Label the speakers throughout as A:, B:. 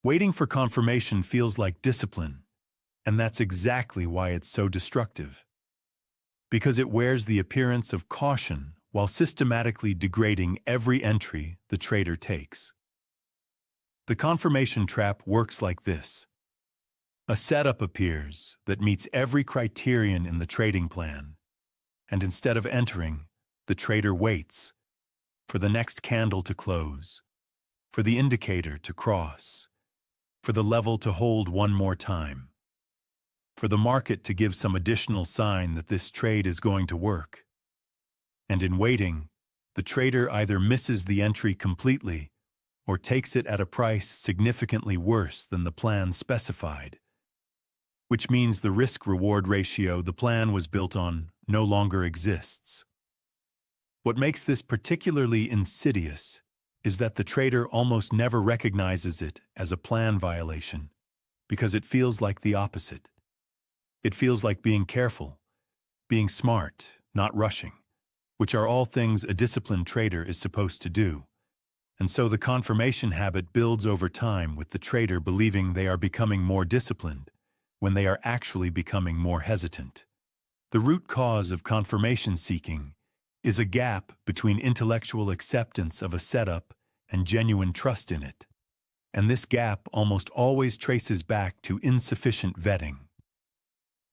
A: Waiting for confirmation feels like discipline, and that's exactly why it's so destructive. Because it wears the appearance of caution while systematically degrading every entry the trader takes. The confirmation trap works like this. A setup appears that meets every criterion in the trading plan, and instead of entering, the trader waits for the next candle to close, for the indicator to cross, for the level to hold one more time, for the market to give some additional sign that this trade is going to work. And in waiting, the trader either misses the entry completely or takes it at a price significantly worse than the plan specified, which means the risk-reward ratio the plan was built on no longer exists. What makes this particularly insidious is that the trader almost never recognizes it as a plan violation because it feels like the opposite. It feels like being careful, being smart, not rushing, which are all things a disciplined trader is supposed to do. And so the confirmation habit builds over time with the trader believing they are becoming more disciplined when they are actually becoming more hesitant. The root cause of confirmation seeking is a gap between intellectual acceptance of a setup and genuine trust in it. And this gap almost always traces back to insufficient vetting.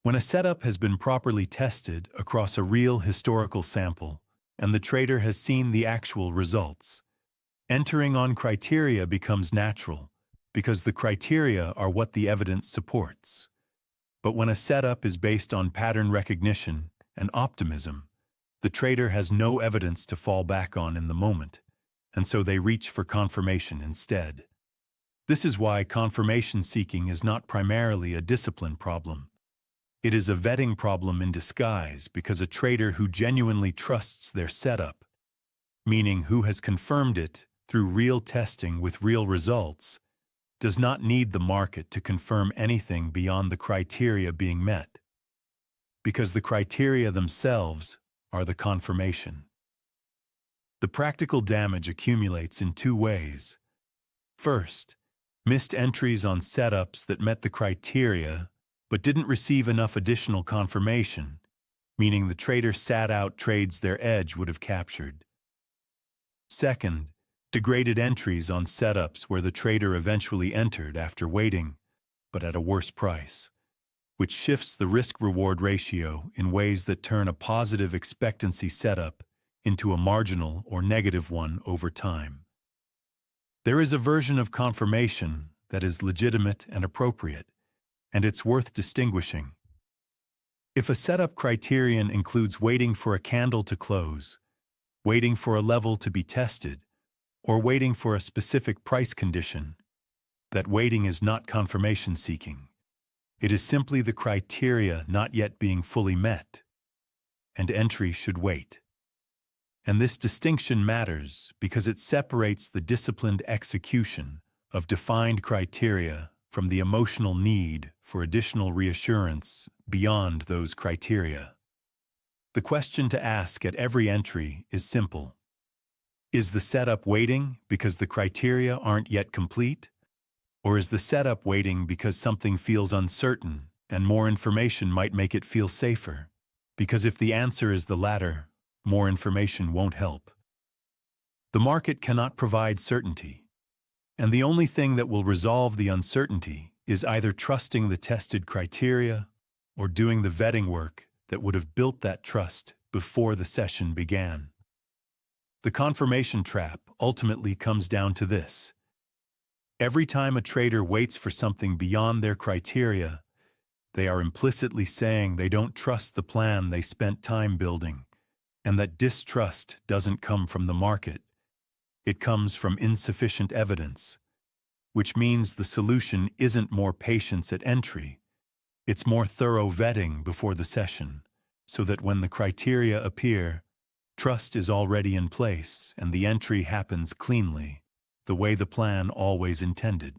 A: When a setup has been properly tested across a real historical sample and the trader has seen the actual results, entering on criteria becomes natural because the criteria are what the evidence supports. But when a setup is based on pattern recognition and optimism, the trader has no evidence to fall back on in the moment, and so they reach for confirmation instead. This is why confirmation seeking is not primarily a discipline problem. It is a vetting problem in disguise because a trader who genuinely trusts their setup, meaning who has confirmed it through real testing with real results, does not need the market to confirm anything beyond the criteria being met, because the criteria themselves are the confirmation. The practical damage accumulates in two ways. First, missed entries on setups that met the criteria but didn't receive enough additional confirmation, meaning the trader sat out trades their edge would have captured. Second, degraded entries on setups where the trader eventually entered after waiting, but at a worse price, which shifts the risk-reward ratio in ways that turn a positive expectancy setup into a marginal or negative one over time. There is a version of confirmation that is legitimate and appropriate, and it's worth distinguishing. If a setup criterion includes waiting for a candle to close, waiting for a level to be tested, or waiting for a specific price condition, that waiting is not confirmation seeking. It is simply the criteria not yet being fully met, and entry should wait. And this distinction matters because it separates the disciplined execution of defined criteria from the emotional need for additional reassurance beyond those criteria. The question to ask at every entry is simple. Is the setup waiting because the criteria aren't yet complete? Or is the setup waiting because something feels uncertain and more information might make it feel safer? Because if the answer is the latter, more information won't help. The market cannot provide certainty, and the only thing that will resolve the uncertainty is either trusting the tested criteria or doing the vetting work that would have built that trust before the session began. The confirmation trap ultimately comes down to this. Every time a trader waits for something beyond their criteria, they are implicitly saying they don't trust the plan they spent time building, and that distrust doesn't come from the market. It comes from insufficient evidence, which means the solution isn't more patience at entry. It's more thorough vetting before the session, so that when the criteria appear, trust is already in place and the entry happens cleanly, the way the plan always intended.